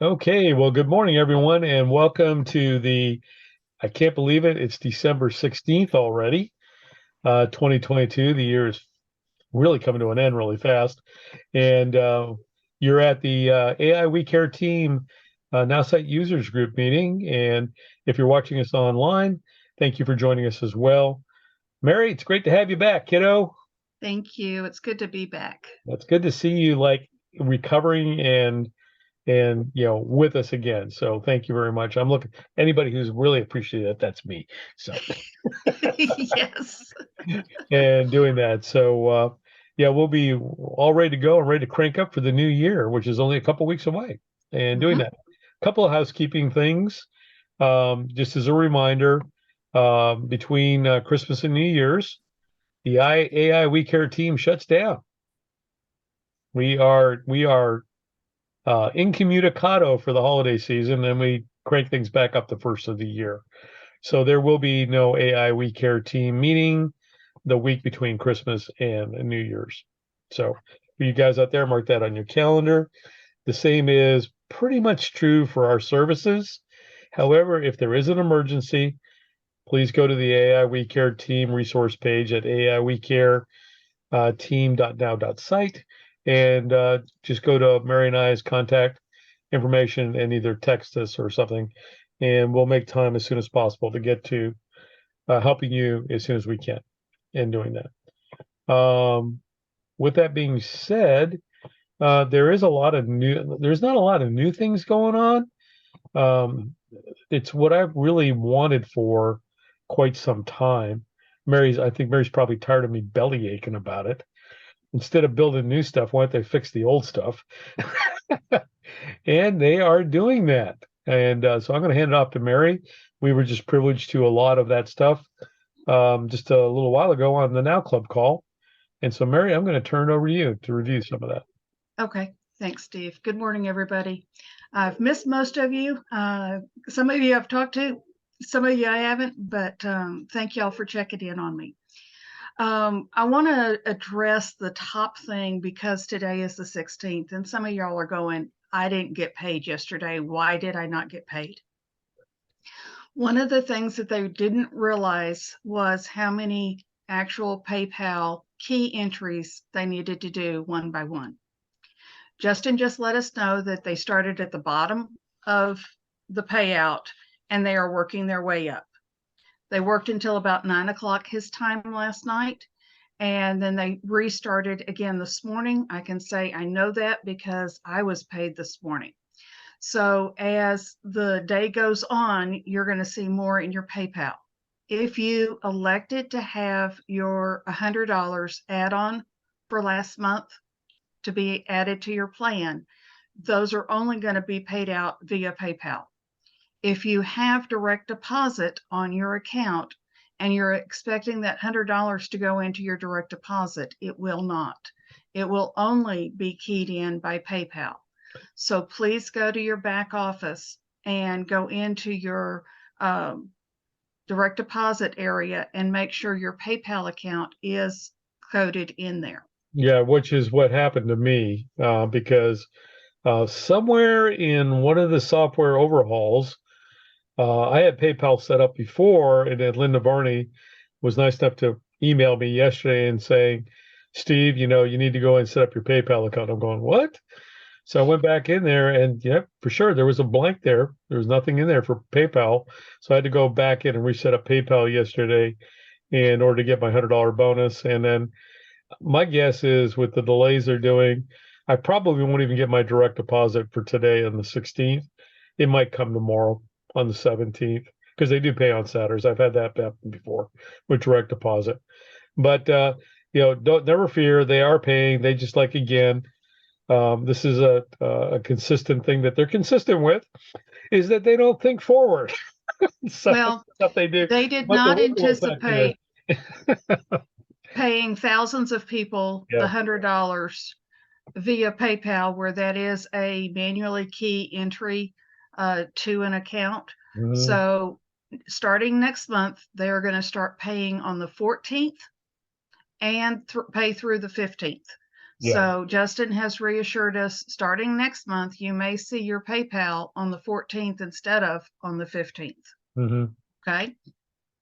Okay, well, good morning, everyone, and welcome to I can't believe it, it's December 16th already, 2022. The year is really coming to an end really fast. And you're at the AI We Care Team Nowsite Users Group meeting. And if you're watching us online, thank you for joining us as well. Mary, it's great to have you back, kiddo. Thank you. It's good to be back. It's good to see you recovering and with us again. So thank you very much. I'm looking anybody who's really appreciated it, that's me. So Yes. and doing that. So yeah, we'll be all ready to go and ready to crank up for the new year, which is only a couple weeks away. And doing hmm that. A couple of housekeeping things. Just as a reminder, between Christmas and New Year's, the AI We Care team shuts down. We are incommunicado for the holiday season, and we crank things back up the first of the year. So there will be no AI We Care team meeting the week between Christmas and New Year's. So for you guys out there, mark that on your calendar. The same is pretty much true for our services. However, if there is an emergency, please go to the AI We Care team resource page at AIWeCare team.now.site and just go to Mary and I's contact information and either text us or something, and we'll make time as soon as possible to get to helping you as soon as we can in doing that. With that being said, there's not a lot of new things going on. It's what I've really wanted for quite some time. I think Mary's probably tired of me belly aching about it. Instead of building new stuff, why don't they fix the old stuff? And they are doing that. And so I'm going to hand it off to Mary. We were just privileged to a lot of that stuff just a little while ago on the Now Club call. And so, Mary, I'm going to turn it over to you to review some of that. Okay. Thanks, Steve. Good morning, everybody. I've missed most of you. Some of you I've talked to, some of you I haven't, but thank y'all for checking in on me. I want to address the top thing because today is the 16th, and some of y'all are going, I didn't get paid yesterday. Why did I not get paid? One of the things that they didn't realize was how many actual PayPal key entries they needed to do one by one. Justin just let us know that they started at the bottom of the payout and they are working their way up. They worked until about 9 o'clock his time last night, and then they restarted again this morning. I can say I know that because I was paid this morning. So as the day goes on, you're going to see more in your PayPal. If you elected to have your $100 add-on for last month to be added to your plan, those are only going to be paid out via PayPal. If you have direct deposit on your account and you're expecting that $100 to go into your direct deposit, it will not. It will only be keyed in by PayPal. So please go to your back office and go into your direct deposit area and make sure your PayPal account is coded in there. Yeah, which is what happened to me because somewhere in one of the software overhauls, I had PayPal set up before, and then Linda Varney was nice enough to email me yesterday and saying, Steve, you need to go and set up your PayPal account. I'm going, what? So I went back in there, and yeah, for sure, there was a blank there. There was nothing in there for PayPal. So I had to go back in and reset up PayPal yesterday in order to get my $100 bonus. And then my guess is with the delays they're doing, I probably won't even get my direct deposit for today on the 16th. It might come tomorrow on the 17th because they do pay on Saturdays. I've had that happen before with direct deposit. But don't never fear. They are paying. They just like again. This is a consistent thing that they're consistent with is that they don't think forward. So Well, stuff they do. they did But the not ripple effect here. anticipate paying thousands of people the Yeah. $100 via PayPal, where that is a manually key entry to an account. Mhm. So starting next month, they are going to start paying on the 14th and pay through the 15th. Yeah. So Justin has reassured us starting next month, you may see your PayPal on the 14th instead of on the 15th. Hmm. Okay.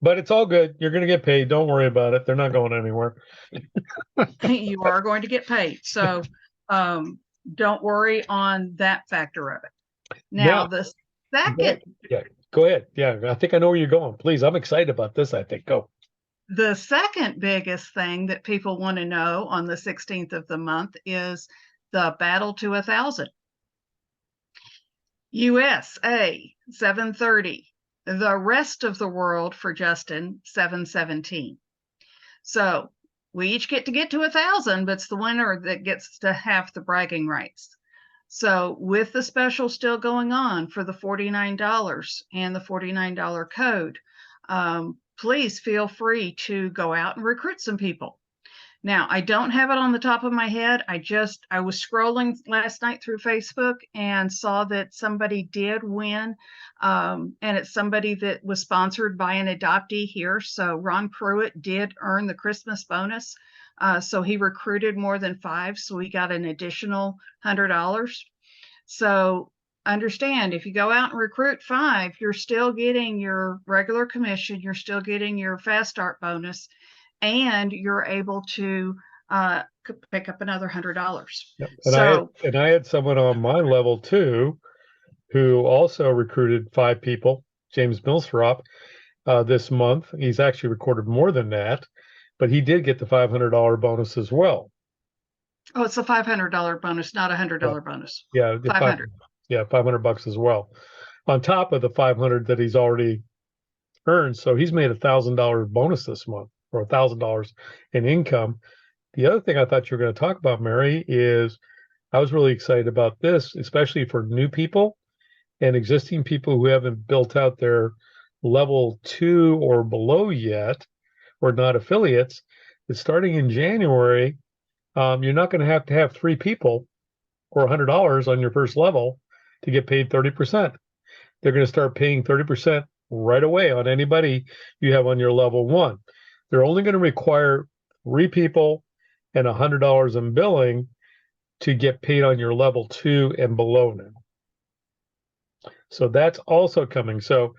But it's all good. You're going to get paid. Don't worry about it. They're not going anywhere. You are going to get paid. So um, don't worry on that factor of it. Now, Now, the go second ahead. Yeah, go ahead. Yeah, I think I know where you're going. Please, I'm excited about this. I think. Go. the second biggest thing that people want to know on the 16th of the month is the battle to 1,000. USA 730. The rest of the world for Justin 717. So we each get to 1,000, but it's the winner that gets to have the bragging rights. So with the special still going on for the $49 and the $49 code, please feel free to go out and recruit some people. Now, I don't have it on the top of my head. I was scrolling last night through Facebook and saw that somebody did win. And it's somebody that was sponsored by an adoptee here. So Ron Pruitt did earn the Christmas bonus. So he recruited more than 5. So he got an additional $100. So understand, if you go out and recruit 5, you're still getting your regular commission, you're still getting your fast start bonus, and you're able to pick up another $100. Yep. So And I had someone on my level too who also recruited 5 people, James Millstrop, this month. He's actually recorded more than that, but he did get the $500 bonus as well. oh, it's a $500 bonus, not a Yeah, $100 bonus. yeah, the 500. yeah, $500 as well, on top of the 500 that he's already earned. So he's made $1,000 bonus this month, or $1,000 in income. The other thing I thought you were going to talk about, Mary, is I was really excited about this, especially for new people and existing people who haven't built out their level 2 or below yet, or not affiliates. That starting in January, you're not going to have 3 people or $100 on your first level to get paid 30%. They're going to start paying 30% right away on anybody you have on your level 1. They're only going to require 3 people and $100 in billing to get paid on your level 2 and below now. So that's also coming. So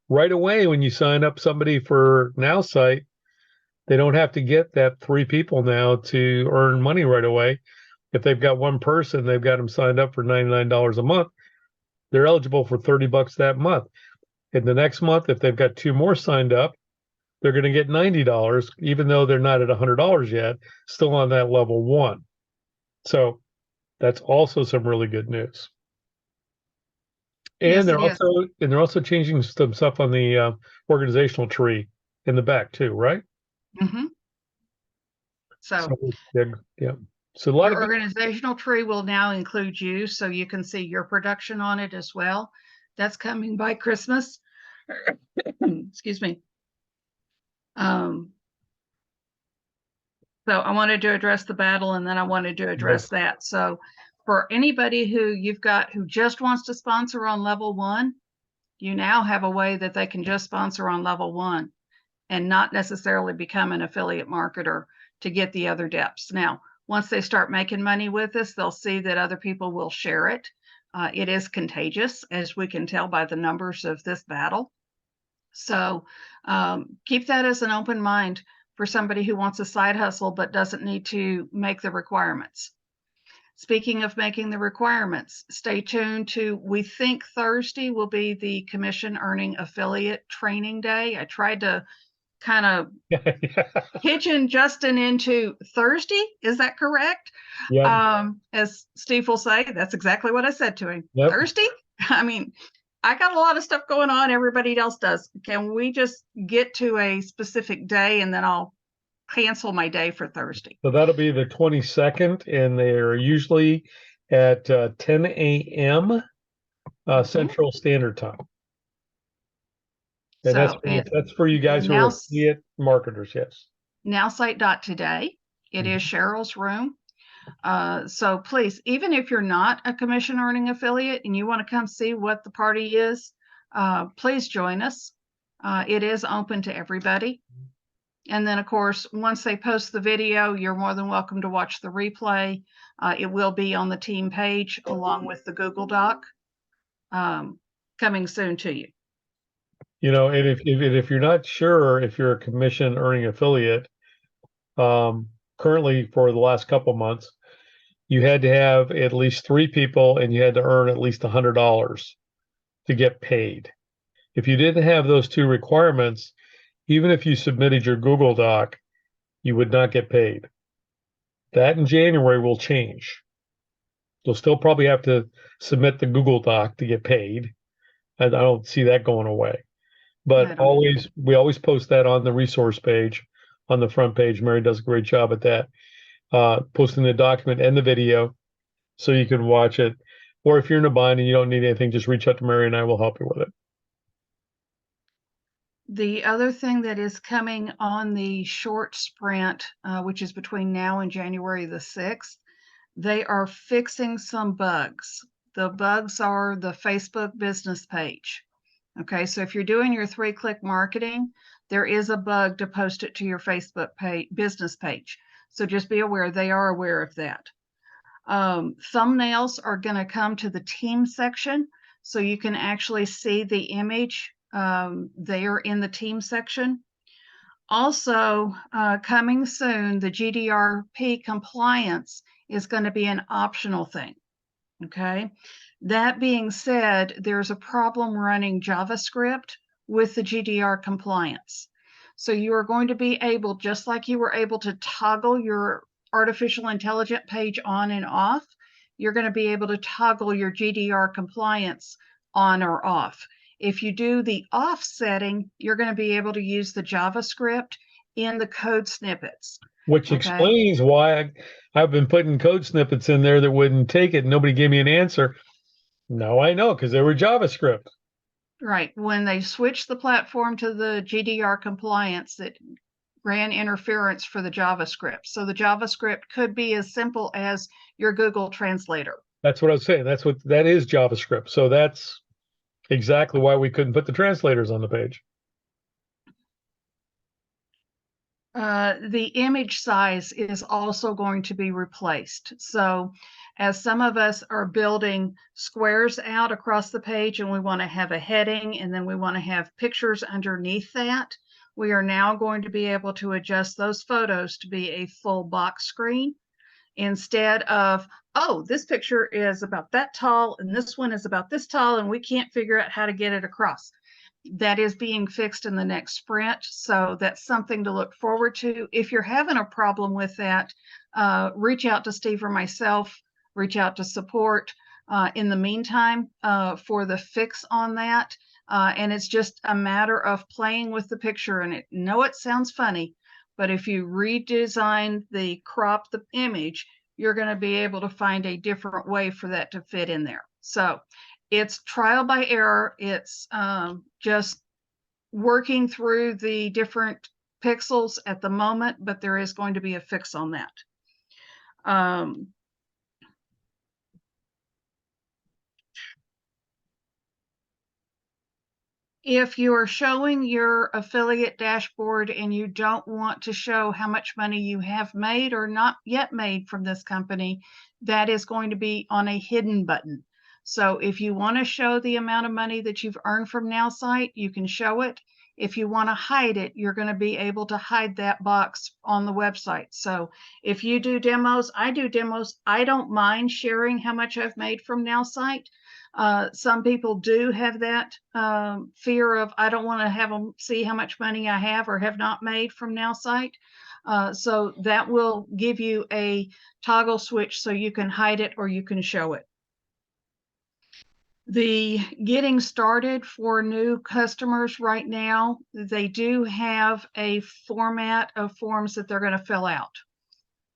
right away, when you sign up somebody for Nowsite, they don't have to get that 3 people now to earn money right away. If they've got one person, they've got them signed up for $99 a month. They're eligible for $30 that month. And the next month, if they've got 2 more signed up, they're going to get $90, even though they're not at $100 yet, still on that level 1. So that's also some really good news. And Yes, it is. they're also changing some stuff on the organizational tree in the back too, right? Mm-hmm. So So yeah. So a lot your of good. organizational tree will now include you, so you can see your production on it as well. That's coming by Christmas. Excuse me. So I wanted to address the battle, and then I wanted to address that. So for anybody who you've got who just wants to sponsor on level 1, you now have a way that they can just sponsor on level 1 and not necessarily become an affiliate marketer to get the other depths. Now, once they start making money with us, they'll see that other people will share it. It is contagious, as we can tell by the numbers of this battle. So keep that as an open mind for somebody who wants a side hustle but doesn't need to make the requirements. Speaking of making the requirements, stay tuned to, we think Thursday will be the commission earning affiliate training day. I tried to kind of pigeon Justin into Thursday. Is that correct? Yep. As Steve will say, that's exactly what I said to him. Yep. Thursday? I mean, I got a lot of stuff going on. Everybody else does. Can we just get to a specific day and then I'll cancel my day for Thursday? So that'll be the 22nd, and they're usually at 10 a.m. Central Standard Time. And So that's for you guys who are now, affiliate marketers, yes. Nowsite.today. It is Cheryl's room. So please, even if you're not a commission earning affiliate and you want to come see what the party is, please join us. It is open to everybody. And then, of course, once they post the video, you're more than welcome to watch the replay. It will be on the team page along with the Google Doc, coming soon to you. And if you're not sure if you're a commission earning affiliate, currently for the last couple months, you had to have at least 3 people and you had to earn at least $100 to get paid. If you didn't have those 2 requirements, even if you submitted your Google Doc, you would not get paid. That in January will change. You'll still probably have to submit the Google Doc to get paid. And I don't see that going away. But we always post that on the resource page, on the front page. Mary does a great job at that, posting the document and the video so you can watch it. Or if you're in a bind and you don't need anything, just reach out to Mary and I will help you with it. The other thing that is coming on the short sprint, which is between now and January the 6th, they are fixing some bugs. The bugs are the Facebook business page. Okay, so if you're doing your 3-click marketing, there is a bug to post it to your Facebook business page. So just be aware, they are aware of that. Thumbnails are going to come to the team section, so you can actually see the image there in the team section. Also, coming soon, the GDPR compliance is going to be an optional thing. Okay. That being said, there's a problem running JavaScript with the GDPR compliance. So you are going to be able, just like you were able to toggle your artificial intelligence page on and off, you're going to be able to toggle your GDPR compliance on or off. If you do the off setting, you're going to be able to use the JavaScript in the code snippets. Which explains why I've been putting code snippets in there that wouldn't take it. Nobody gave me an answer. Now I know because they were JavaScript. Right. When they switched the platform to the GDPR compliance, it ran interference for the JavaScript. So the JavaScript could be as simple as your Google Translator. That's what I was saying. That is JavaScript. So that's exactly why we couldn't put the translators on the page. The image size is also going to be replaced. So as some of us are building squares out across the page and we want to have a heading and then we want to have pictures underneath that, we are now going to be able to adjust those photos to be a full box screen instead of, oh, this picture is about that tall and this one is about this tall and we can't figure out how to get it across. That is being fixed in the next sprint. So that's something to look forward to. If you're having a problem with that, reach out to Steve or myself, reach out to support in the meantime for the fix on that. And it's just a matter of playing with the picture. And it sounds funny, but if you redesign crop the image, you're going to be able to find a different way for that to fit in there. So it's trial by error. It's just working through the different pixels at the moment, but there is going to be a fix on that. If you are showing your affiliate dashboard and you don't want to show how much money you have made or not yet made from this company, that is going to be on a hidden button. So if you want to show the amount of money that you've earned from Nowsite, you can show it. If you want to hide it, you're going to be able to hide that box on the website. So if you do demos, I do demos. I don't mind sharing how much I've made from Nowsite. Some people do have that fear of, I don't want to have them see how much money I have or have not made from Nowsite. So that will give you a toggle switch so you can hide it or you can show it. The getting started for new customers right now, they do have a format of forms that they're going to fill out.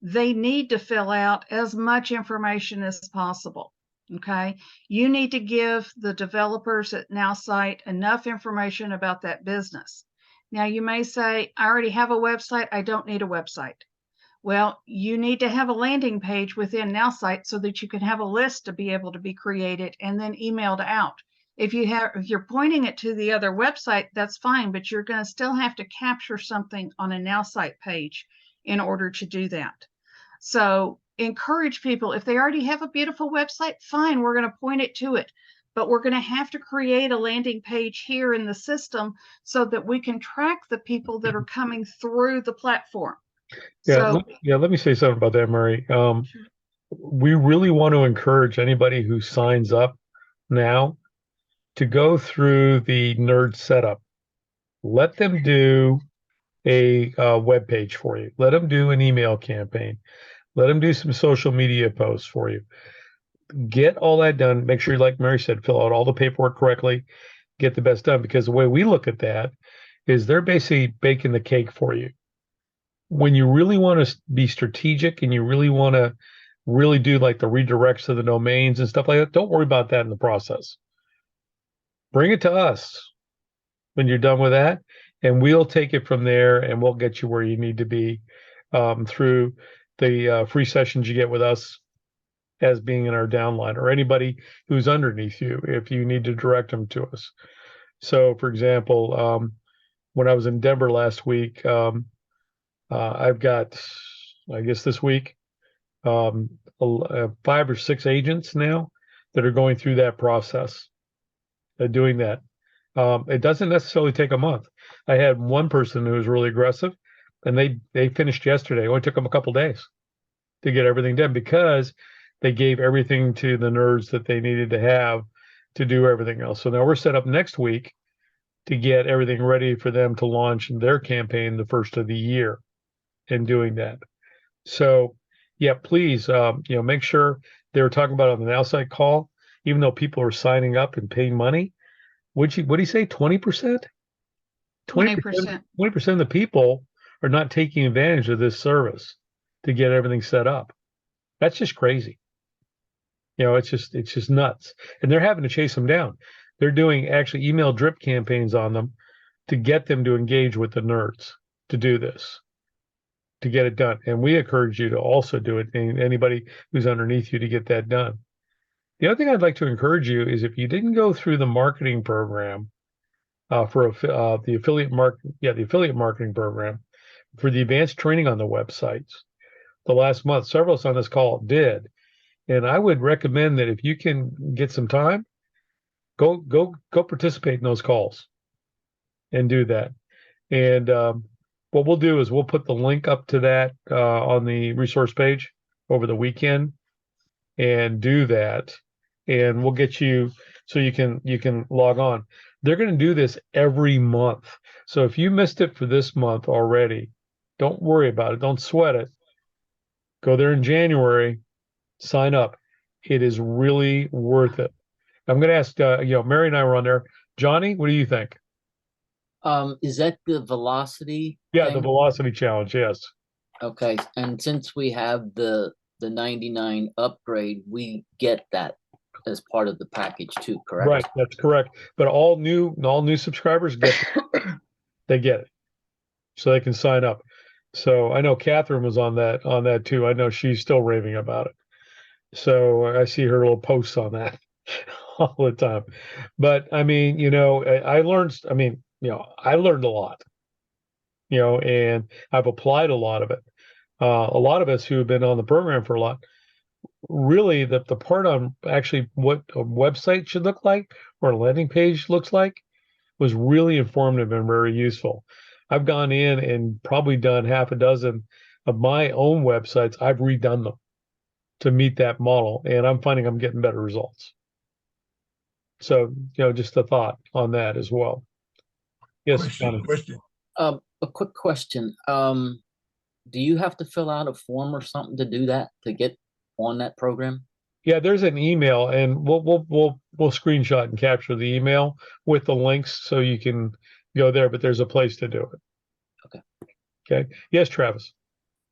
They need to fill out as much information as possible. Okay, you need to give the developers at Nowsite enough information about that business. Now you may say, I already have a website, I don't need a website. Well, you need to have a landing page within Nowsite so that you can have a list to be able to be created and then emailed out. If you're pointing it to the other website, that's fine, but you're going to still have to capture something on a Nowsite page in order to do that. So encourage people, if they already have a beautiful website, fine, we're going to point it to it. But we're going to have to create a landing page here in the system so that we can track the people that are coming through the platform. Yeah, let me say something about that, Mary. Sure. We really want to encourage anybody who signs up now to go through the nerd setup. Let them do a web page for you. Let them do an email campaign. Let them do some social media posts for you. Get all that done. Make sure, like Mary said, fill out all the paperwork correctly. Get the best done, because the way we look at that is they're basically baking the cake for you. When you really want to be strategic and you really want to really do like the redirects to the domains and stuff like that, don't worry about that in the process. Bring it to us when you're done with that, and we'll take it from there and we'll get you where you need to be through the free sessions you get with us as being in our downline, or anybody who's underneath you if you need to direct them to us. So, for example, when I was in Denver last week, I've got, I guess this week, 5 or 6 agents now that are going through that process of doing that. It doesn't necessarily take a month. I had one person who was really aggressive, and they finished yesterday. It only took them a couple days to get everything done because they gave everything to the nerds that they needed to have to do everything else. So now we're set up next week to get everything ready for them to launch their campaign the first of the year in doing that. So yeah, please, make sure they were talking about on the Nowsite call, even though people are signing up and paying money. What do you say? 20%? 20%. 20% of the people are not taking advantage of this service to get everything set up. That's just crazy. It's just nuts. And they're having to chase them down. They're doing actually email drip campaigns on them to get them to engage with the nerds to do this, to get it done. And we encourage you to also do it, and anybody who's underneath you, to get that done. The other thing I'd like to encourage you is, if you didn't go through the marketing program for the affiliate marketing program for the advanced training on the websites the last month, several of us on this call did. And I would recommend that if you can get some time, go participate in those calls and do that. And what we'll do is we'll put the link up to that on the resource page over the weekend, and do that. And we'll get you so you can log on. They're going to do this every month. So if you missed it for this month already, don't worry about it. Don't sweat it. Go there in January, sign up. It is really worth it. I'm going to ask, Mary and I were on there. Johnny, what do you think? Is that the velocity Yeah, thing? the velocity challenge. Yes. Okay, and since we have the 99 upgrade, we get that as part of the package too, correct? Right, that's correct. But all new subscribers get they get it, so they can sign up. So I know Catherine was on that too. I know she's still raving about it. So I see her little posts on that all the time. But I mean, I learned. I mean, I learned a lot. And I've applied a lot of it. A lot of us who have been on the program for a lot, really the part on actually what a website should look like or a landing page looks like was really informative and very useful. I've gone in and probably done half a dozen of my own websites. I've redone them to meet that model, and I'm finding I'm getting better results. So, just a thought on that as well. Yes, Johnny. Question. A quick question. Do you have to fill out a form or something to do that, to get on that program? Yeah, there's an email, and we'll screenshot and capture the email with the links so you can go there. But there's a place to do it. Okay. Okay. Yes, Travis.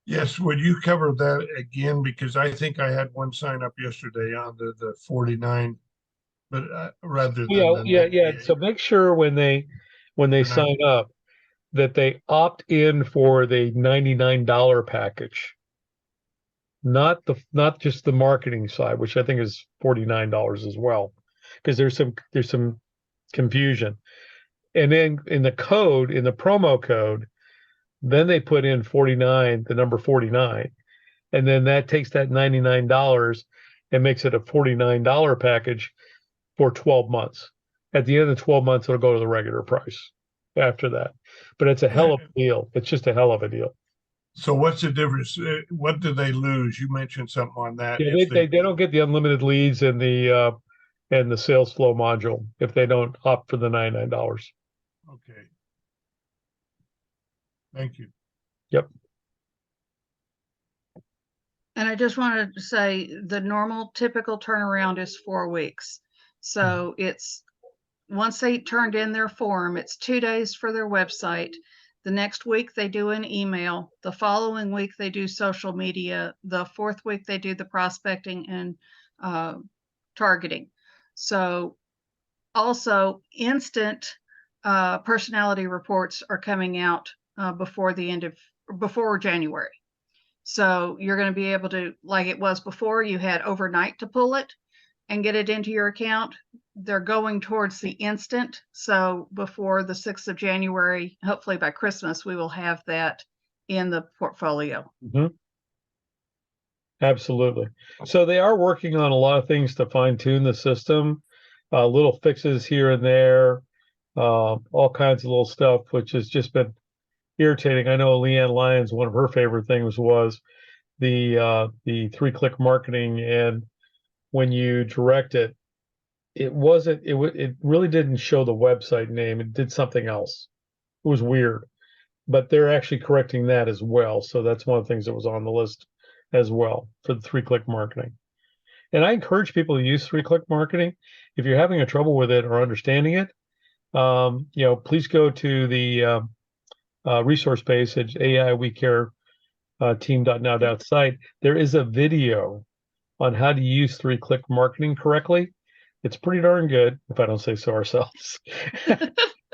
Yes, would you cover that again? Because I think I had one sign up yesterday on the 49, but rather than Yeah. So make sure when they sign up that they opt in for the $99 package, not just the marketing side, which I think is $49 as well, because there's some confusion. And then in the code, in the promo code, then they put in 49, the number 49. And then that takes that $99 and makes it a $49 package for 12 months. At the end of the 12 months, it'll go to the regular price after that. But it's a hell of a deal. It's just a hell of a deal. So what's the difference? What do they lose? You mentioned something on that. Yeah, If they don't get the unlimited leads and the sales flow module if they don't opt for the $99. Okay. Thank you. Yep. And I just wanted to say the normal typical turnaround is 4 weeks. So it's once they turned in their form, it's 2 days for their website. The next week they do an email. The following week they do social media. The fourth week they do the prospecting and targeting. So also instant personality reports are coming out before January. So you're going to be able to, like it was before, you had overnight to pull it and get it into your account. They're going towards the instant. So before the 6th of January, hopefully by Christmas, we will have that in the portfolio. Mm-hmm. Absolutely. So they are working on a lot of things to fine tune the system, little fixes here and there, all kinds of little stuff, which has just been irritating. I know Leanne Lyons, one of her favorite things was the 3-click marketing, and when you direct it, it wasn't it really didn't show the website name. It did something else. It was weird, but they're actually correcting that as well. So that's one of the things that was on the list as well for the 3-click marketing. And I encourage people to use 3-click marketing. If you're having a trouble with it or understanding it, please go to the resource page at AIWeCare team.now.site. There is a video on how to use 3-click marketing correctly. It's pretty darn good, if I don't say so ourselves.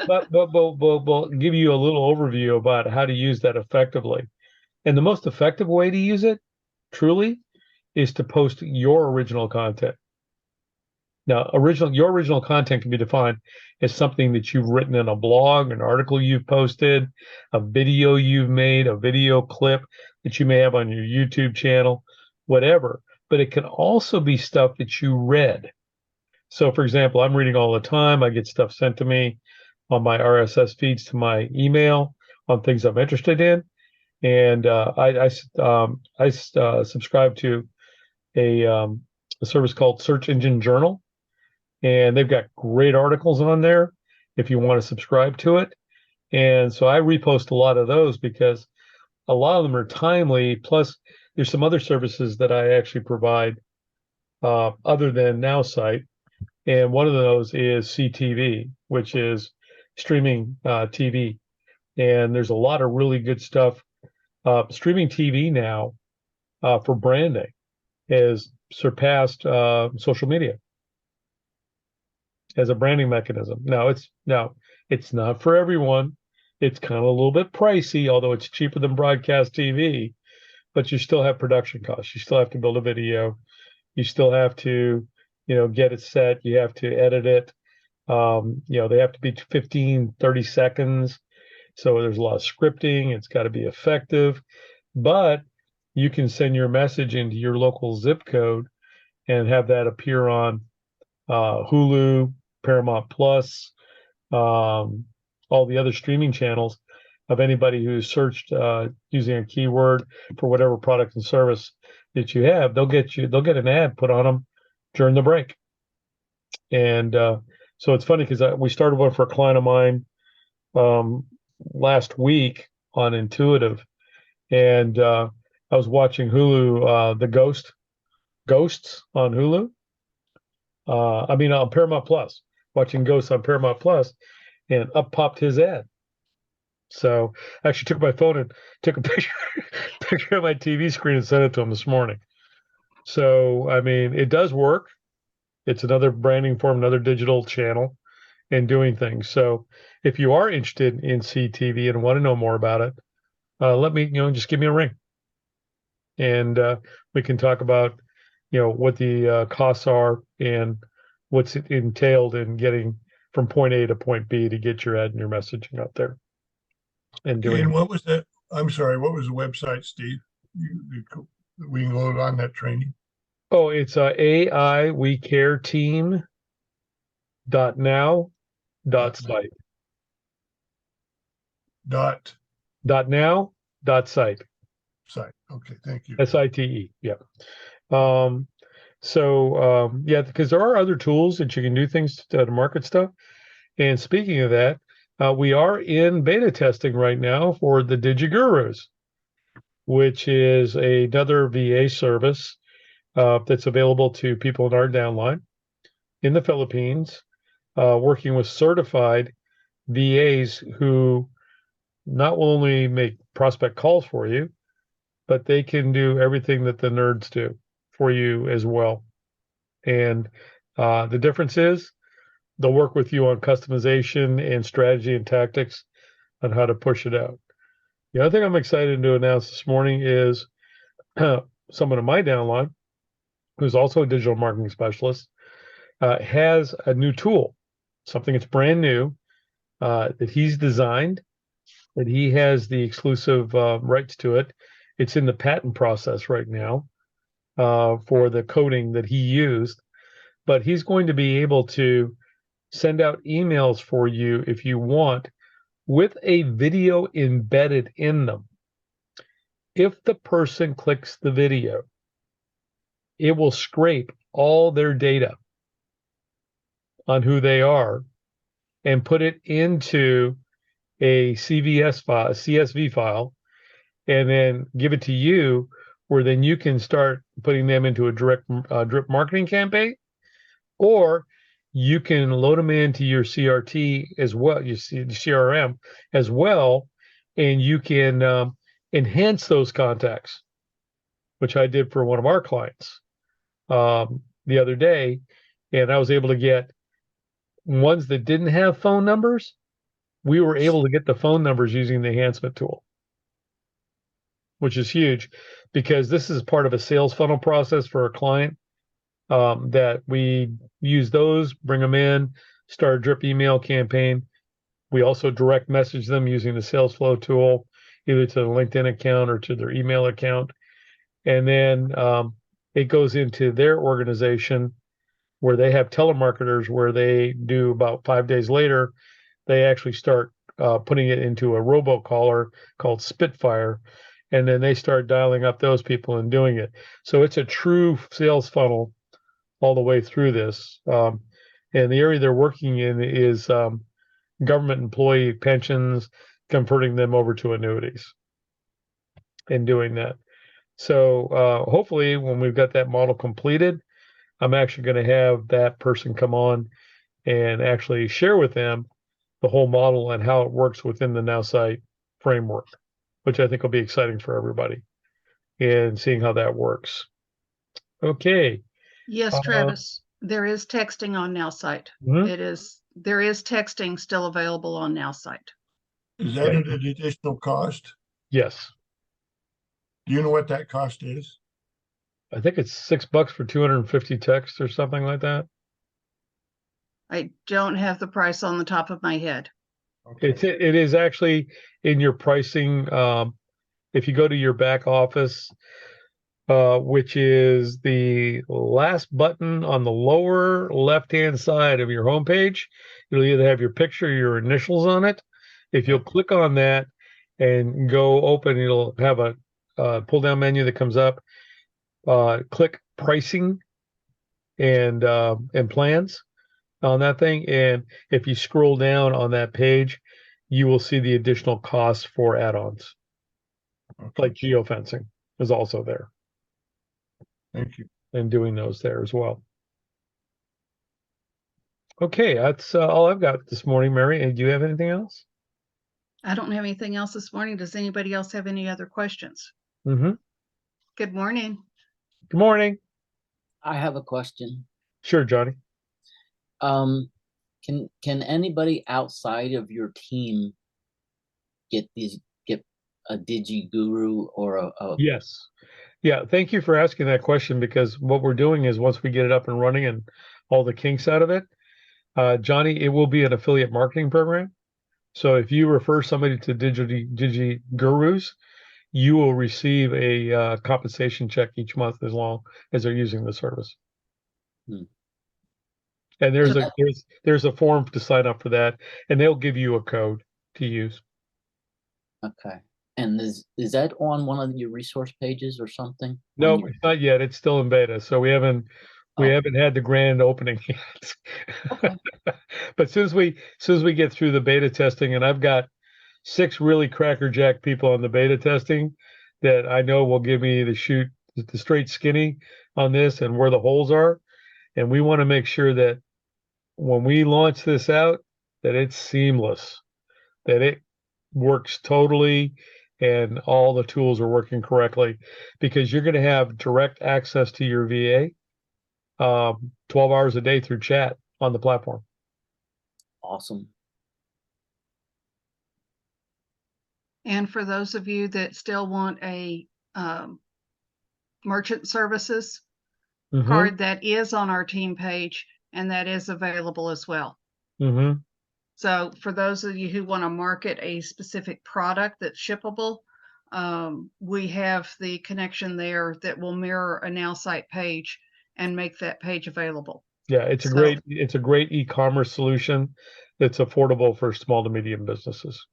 but we'll give you a little overview about how to use that effectively. And the most effective way to use it, truly, is to post your original content. Now, your original content can be defined as something that you've written in a blog, an article you've posted, a video you've made, a video clip that you may have on your YouTube channel, whatever. But it can also be stuff that you read. So, for example, I'm reading all the time. I get stuff sent to me on my RSS feeds to my email on things I'm interested in, and I subscribe to a service called Search Engine Journal, and they've got great articles on there if you want to subscribe to it. And so I repost a lot of those because a lot of them are timely. Plus, there's some other services that I actually provide other than Nowsite. And one of those is CTV, which is streaming TV. And there's a lot of really good stuff. Streaming TV now for branding has surpassed social media as a branding mechanism. Now it's not for everyone. It's kind of a little bit pricey, although it's cheaper than broadcast TV, but you still have production costs. You still have to build a video. You still have to, get it set. You have to edit it. They have to be 15, 30 seconds. So there's a lot of scripting. It's got to be effective, but you can send your message into your local zip code and have that appear on Hulu, Paramount Plus, all the other streaming channels of anybody who's searched using a keyword for whatever product and service that you have. They'll get an ad put on them during the break. And so it's funny because we started one for a client of mine last week on Intuitive, and I was watching Hulu, the Ghosts on Hulu. On Paramount Plus, watching Ghosts on Paramount Plus, and up popped his ad. So I actually took my phone and took a picture of my TV screen and sent it to him this morning. So, it does work. It's another branding form, another digital channel and doing things. So if you are interested in CTV and want to know more about it, let me, just give me a ring. And we can talk about, what the costs are and what's entailed in getting from point A to point B to get your ad and your messaging out there and Okay, doing. and what was that? I'm sorry, what was the website, Steve? We can load on that training. Oh, it's AI We Care Team .now .site Dot .now .site site. Okay, thank you. SITE. Yeah. Yeah, because there are other tools that you can do things to market stuff. And speaking of that, we are in beta testing right now for the DigiGurus, which is another VA service that's available to people in our downline in the Philippines, working with certified VAs who not only make prospect calls for you, but they can do everything that the nerds do for you as well. And the difference is they'll work with you on customization and strategy and tactics on how to push it out. The other thing I'm excited to announce this morning is someone in my downline, who's also a digital marketing specialist, has a new tool, something that's brand new that he's designed, that he has the exclusive rights to it. It's in the patent process right now for the coding that he used, but he's going to be able to send out emails for you if you want with a video embedded in them. If the person clicks the video, it will scrape all their data on who they are and put it into a CVS file, a CSV file, and then give it to you, where then you can start putting them into a direct drip marketing campaign, or you can load them into your CRT as well, you see the CRM as well, and you can enhance those contacts, which I did for one of our clients the other day, and I was able to get ones that didn't have phone numbers. We were able to get the phone numbers using the enhancement tool, which is huge because this is part of a sales funnel process for a client that we use those, bring them in, start a drip email campaign. We also direct message them using the sales flow tool, either to the LinkedIn account or to their email account. And then it goes into their organization where they have telemarketers where they do about 5 days later, they actually start putting it into a robocaller called Spitfire. And then they start dialing up those people and doing it. So it's a true sales funnel all the way through this. And the area they're working in is government employee pensions, converting them over to annuities and doing that. So hopefully when we've got that model completed, I'm actually going to have that person come on and actually share with them the whole model and how it works within the Nowsite framework, which I think will be exciting for everybody and seeing how that works. Okay. Yes, Travis, there is texting on Nowsite. There is texting still available on Nowsite. Is that at an additional cost? Yes. Do you know what that cost is? I think it's $6 for 250 texts or something like that. I don't have the price on the top of my head. Okay. It is actually in your pricing. If you go to your back office, which is the last button on the lower left-hand side of your homepage, it'll either have your picture or your initials on it. If you'll click on that and go open, it'll have a pull-down menu that comes up. Click pricing and plans on that thing, and if you scroll down on that page, you will see the additional costs for add-ons, like geofencing is also there. Thank you. And doing those there as well. Okay, that's all I've got this morning, Mary. And do you have anything else? I don't have anything else this morning. Does anybody else have any other questions? Mm-hmm. Good morning. Good morning. I have a question. Sure, Johnny. Can anybody outside of your team get a DigiGuru or a Yes. Yeah, thank you for asking that question, because what we're doing is once we get it up and running and all the kinks out of it, Johnny, it will be an affiliate marketing program. So if you refer somebody to Digi Gurus, you will receive a compensation check each month as long as they're using the service. Hmm. And And there's a form to sign up for that, and they'll give you a code to use. okay. And is that on one of your resource pages or something? No, it's not yet. It's still in beta, so we haven't Oh, had the grand opening yet. okay. But soon as we get through the beta testing, and I've got 6 really crackerjack people on the beta testing that I know will give me the straight skinny on this and where the holes are. And we want to make sure that when we launch this out, that it's seamless, that it works totally and all the tools are working correctly, because you're going to have direct access to your VA 12 hours a day through chat on the platform. Awesome. And for those of you that still want a merchant services Mm-hmm. card, that is on our team page, and that is available as well. Mm-hmm. So for those of you who want to market a specific product that's shippable, we have the connection there that will mirror a Nowsite page and make that page available. Yeah, it's a great e-commerce solution that's affordable for small to medium businesses.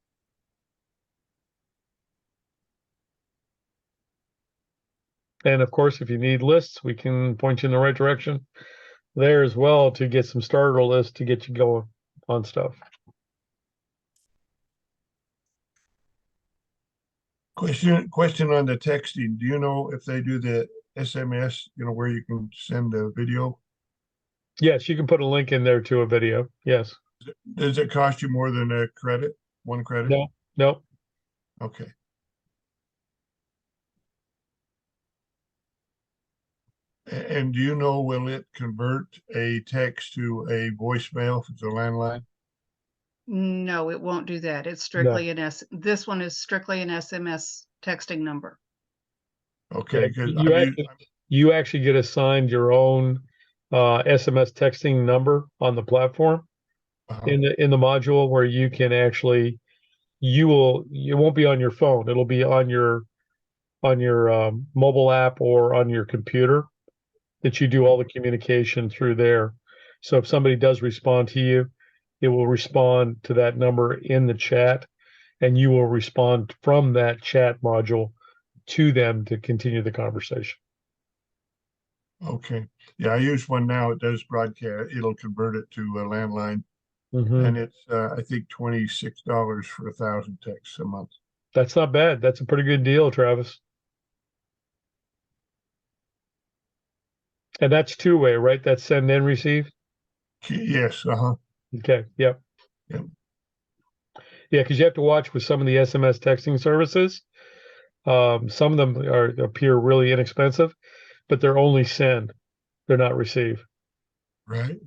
And of course, if you need lists, we can point you in the right direction there as well to get some starter lists to get you going on stuff. Question on the texting. Do you know if they do the SMS, where you can send a video? Yes, you can put a link in there to a video. Yes. Does it cost you more than a credit? One credit? No, no. Okay. And do you know, will it convert a text to a voicemail if it's a landline? No, it won't do that. It's strictly this one is strictly an SMS texting number. Okay, because you actually get assigned your own SMS texting number on the platform in the module where you can actually it won't be on your phone. It'll be on your mobile app or on your computer that you do all the communication through there. So if somebody does respond to you, it will respond to that number in the chat, and you will respond from that chat module to them to continue the conversation. Okay. Yeah, I use one now. It does broadcast. It'll convert it to a landline. Mm-hmm. And it's, I think, $26 for 1,000 texts a month. That's not bad. That's a pretty good deal, Travis. And that's two-way, right? That's send and receive? Yes, Okay, yep. Yep. Yeah, because you have to watch with some of the SMS texting services. Some of them appear really inexpensive, but they're only send. They're not receive. Right.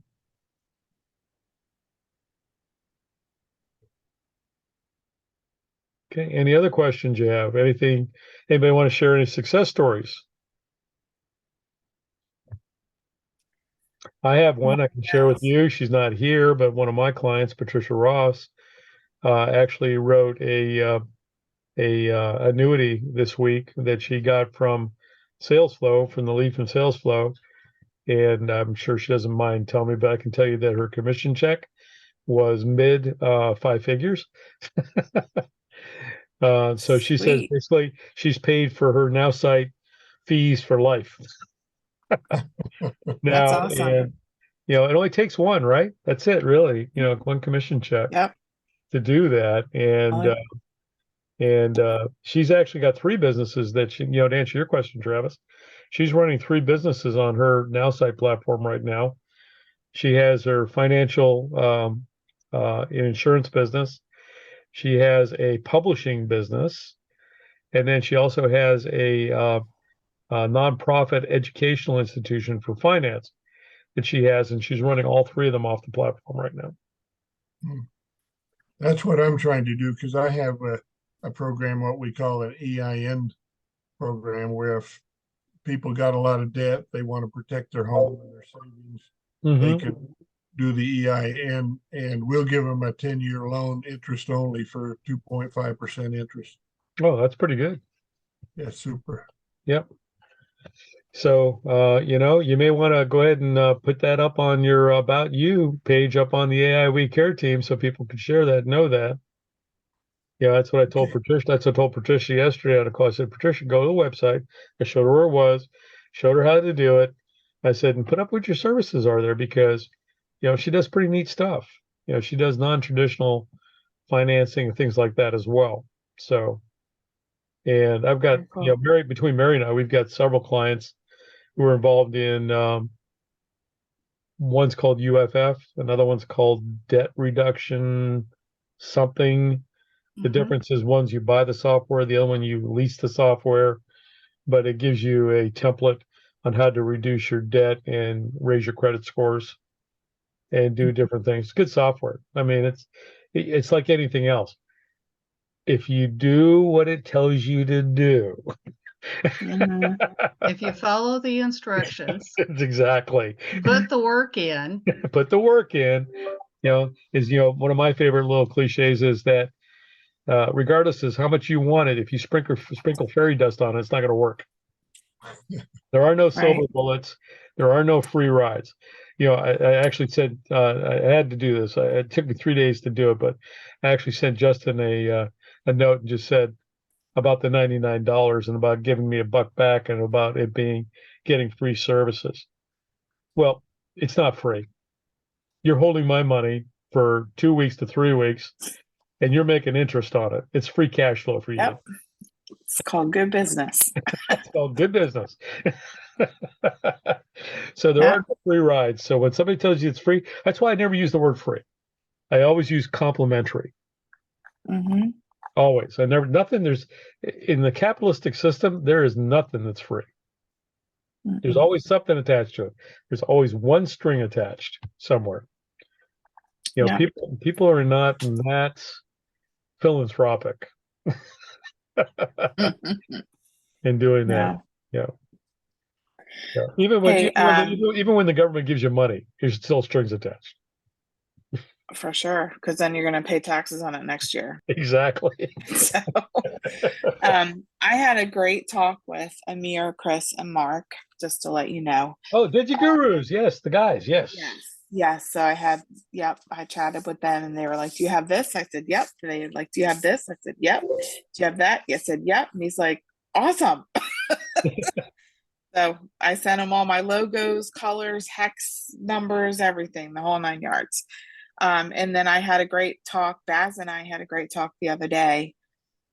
Okay, any other questions you have? Anybody want to share any success stories? I have one I can share with you. She's not here, but one of my clients, Patricia Ross, actually wrote a annuity this week that she got from SalesFlow, from the lead from SalesFlow, and I'm sure she doesn't mind telling me, but I can tell you that her commission check was mid 5 figures. So she says Sweet. basically she's paid for her Nowsite fees for life. That's Now, awesome. and it only takes one, right? That's it, really. One commission check Yep. to do that, and she's actually got 3 businesses that she, to answer your question, Travis, she's running 3 businesses on her Nowsite platform right now. She has her financial insurance business. She has a publishing business, and then she also has a nonprofit educational institution for finance that she has, and she's running all 3 of them off the platform right now. That's what I'm trying to do, because I have a program, what we call an EIN program, where if people got a lot of debt, they want to protect their home and their savings, they can do the EI, and we'll give them a 10-year loan, interest only, for 2.5% interest. Oh, that's pretty good. Yeah, super. Yep. So, you may want to go ahead and put that up on your About You page up on the AI We Care team so people can share that, know that. Yeah, that's what I told Okay. Patricia. That's what I told Patricia yesterday on a call. I said, Patricia, go to the website. I showed her where it was, showed her how to do it. I said, and put up what your services are there because, she does pretty neat stuff. She does non-traditional financing and things like that as well. So, and I've got, Very cool. between Mary and I, we've got several clients who are involved in, one's called UFF, another one's called debt reduction something. The Mhm. difference is one's you buy the software, the other one you lease the software, but it gives you a template on how to reduce your debt and raise your credit scores and do different things. Good software. I mean, it's like anything else. If you do what it tells you to do, Mhm. If you follow the instructions, it's exactly put the work in. put the work in. One of my favorite little cliches is that regardless of how much you want it, if you sprinkle fairy dust on it, it's not going to work. There are no silver Right. bullets. There are no free rides. I actually said I had to do this. It took me 3 days to do it, but I actually sent Justin a note and just said about the $99 and about giving me $1 back and about it getting free services. Well, it's not free. You're holding my money for 2 weeks to 3 weeks, and you're making interest on it. It's free cash flow for you. Yep. It's called good business. It's called good business. So there Yeah. are no free rides. So when somebody tells you it's free, that's why I never use the word free. I always use complimentary. Mm-hmm. Always. There's in the capitalistic system, there is nothing that's free. There's always something attached to it. There's always one string attached somewhere. Yeah. People are not that philanthropic in doing that. Yeah. Yeah. Even when Hey, even when the government gives you money, there's still strings attached. for sure, because then you're going to pay taxes on it next year. Exactly. So, I had a great talk with Amir, Chris, and Mark, just to let you know. Oh, DigiGurus. Yes, the guys. Yes. Yes. So I chatted with them and they were like, do you have this? I said, yep. They were like, do you have this? I said, yep. Do you have that? I said, yep. And he's like, awesome. So I sent him all my logos, colors, hex numbers, everything, the whole 9 yards. And then I had a great talk. Baz and I had a great talk the other day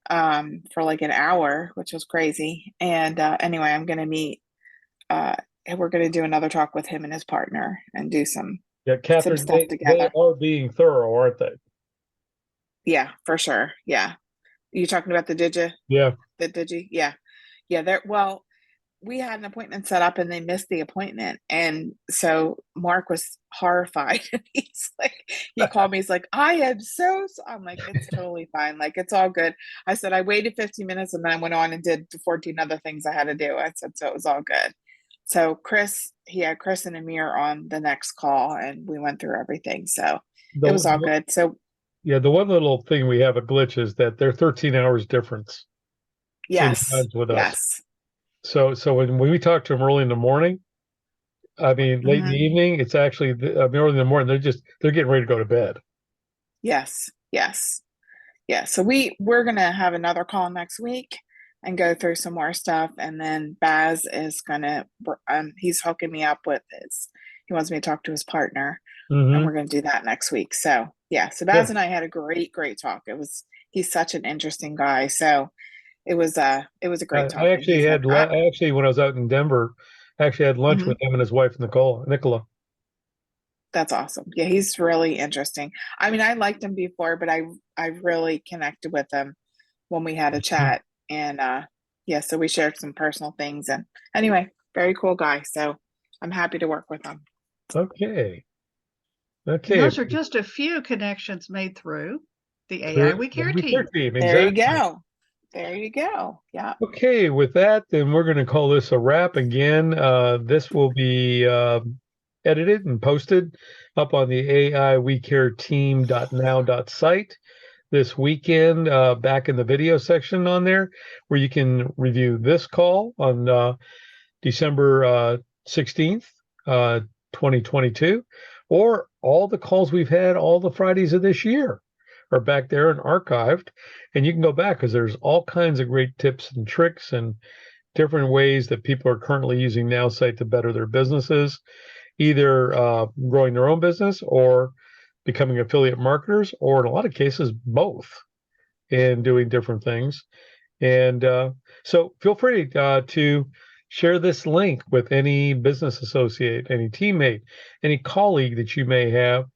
for like an hour, which was crazy. And anyway, I'm going to meet, and we're going to do another talk with him and his partner and do some Catherine, stuff they together. are being thorough, aren't they? Yeah, for sure. Yeah. You talking about the Yeah. Digi? Yeah. Yeah. Well, we had an appointment set up and they missed the appointment. And so Mark was horrified. He's like, he called me, he's like, I'm like, it's totally fine. Like, it's all good. I said, I waited 15 minutes and then I went on and did the 14 other things I had to do. I said, so it was all good. So he had Chris and Amir on the next call and we went through everything. So it was all good. So yeah, the one little thing we have a glitch is that they're 13 hours difference in yes, times with us. yes. So when we talk to them early in the morning, I mean late in the evening, it's actually early in the morning. They're getting ready to go to bed. Yes. Yeah. So we're gonna have another call next week and go through some more stuff. And then Baz is gonna he's hooking me up with he wants me to talk to his partner, and we're gonna do that next week. So yeah. So Baz and I had a great talk. He's such an interesting guy. So it was a great talk. I actually when I was out in Denver, I actually had lunch with him and his wife Nicola. That's awesome. Yeah, he's really interesting. I mean, I liked him before, but I really connected with him when we had a chat. And yeah, so we shared some personal things. And anyway, very cool guy. So I'm happy to work with him. Okay. Those are just a few connections made through the AI We Care team. There you go. There you go. Yeah. Okay, with that, then we're going to call this a wrap again. This will be edited and posted up on the AIWeCareTeam.now.site this weekend, back in the video section on there, where you can review this call on December 16th, 2022, or all the calls we've had all the Fridays of this year are back there and archived. And you can go back because there's all kinds of great tips and tricks and different ways that people are currently using Nowsite to better their businesses, either growing their own business or becoming affiliate marketers, or in a lot of cases, both, and doing different things. And so feel free to share this link with any business associate, any teammate, any colleague that you may have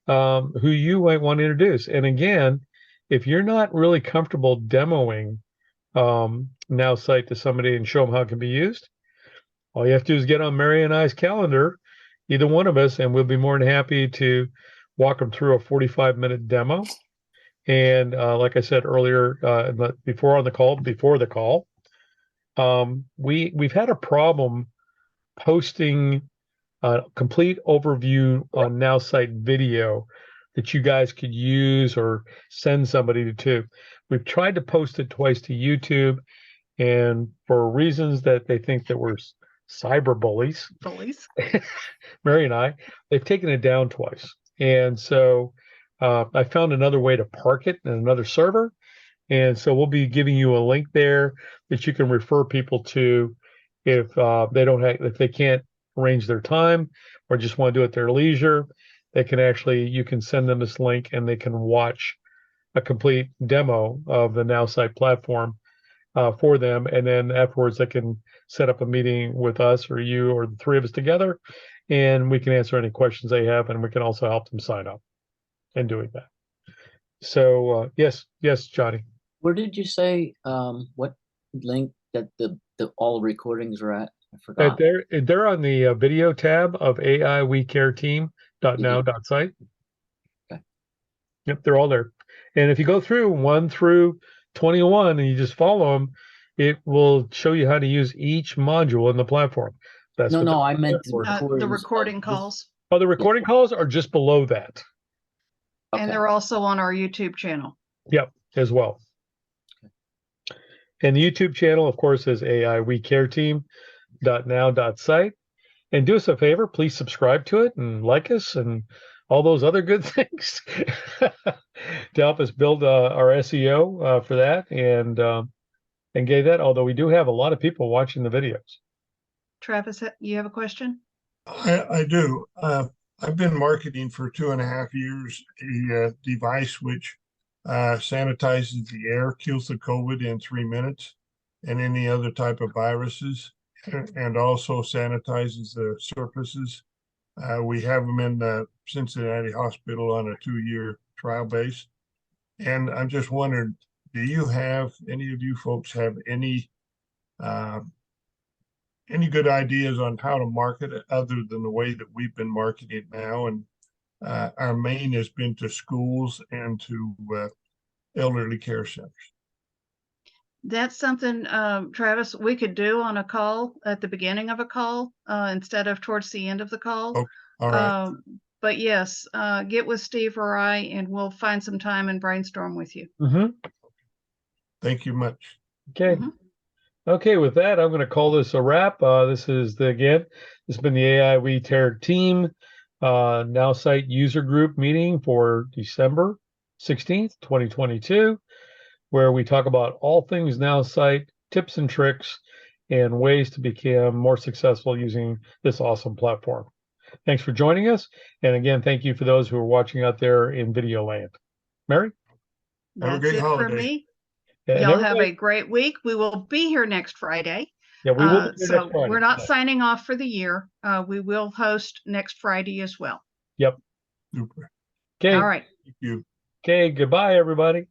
who you might want to introduce. And again, if you're not really comfortable demoing Nowsite to somebody and show them how it can be used, all you have to do is get on Mary and I's calendar, either one of us, and we'll be more than happy to walk them through a 45-minute demo. And like I said earlier, before the call, we've had a problem posting a complete overview on Nowsite video that you guys could use or send somebody to. We've tried to post it twice to YouTube, and for reasons that they think that we're cyber bullies, Mary and I, they've taken it down twice. And so I found another way to park it in another server. And so we'll be giving you a link there that you can refer people to if if they can't arrange their time or just want to do it at their leisure. You can send them this link and they can watch a complete demo of the Nowsite platform for them. And then afterwards, they can set up a meeting with us or you or the three of us together, and we can answer any questions they have, and we can also help them sign up in doing that. So yes, Johnny. Where did you say what link that the all recordings are at? I forgot. They're on the video tab of AIWeCareTeam.now.site. Okay. Yep, they're all there. And if you go through 1 through 21 and you just follow them, it will show you how to use each module in the platform. That's No, I meant the recording calls. Oh, the recording calls are just below that. Okay. And they're also on our YouTube channel. Yep, as well. And the YouTube channel, of course, is AIWeCareTeam.now.site. And do us a favor, please subscribe to it and like us and all those other good things to help us build our SEO for that and get that. Although we do have a lot of people watching the videos. Travis, you have a question? I do. I've been marketing for 2.5 years a device which sanitizes the air, kills the COVID in 3 minutes and any other type of viruses, and also sanitizes the surfaces. We have them in the Cincinnati Hospital on a 2-year trial base. And I'm just wondering, do you have, any of you folks have any good ideas on how to market it other than the way that we've been marketing it now? And our main has been to schools and to elderly care centers. That's something, Travis, we could do on a call at the beginning of a call instead of towards the end of the call. Oh, all right. But yes, get with Steve or I, and we'll find some time and brainstorm with you. Mm-hmm. Thank you much. Okay. Mm-hmm. Okay, with that, I'm going to call this a wrap. This has been the AIWeCareTeam Nowsite user group meeting for December 16th, 2022, where we talk about all things Nowsite, tips and tricks, and ways to become more successful using this awesome platform. Thanks for joining us. And again, thank you for those who are watching out there in video land. Mary? That's it holiday. for me. Yeah, y'all have a great week. We will be here next Friday. Yeah, we will be here so next Friday. We're not signing off for the year. We will host next Friday as well. Yep. Super. Okay. All right. Thank you. Okay, goodbye, everybody.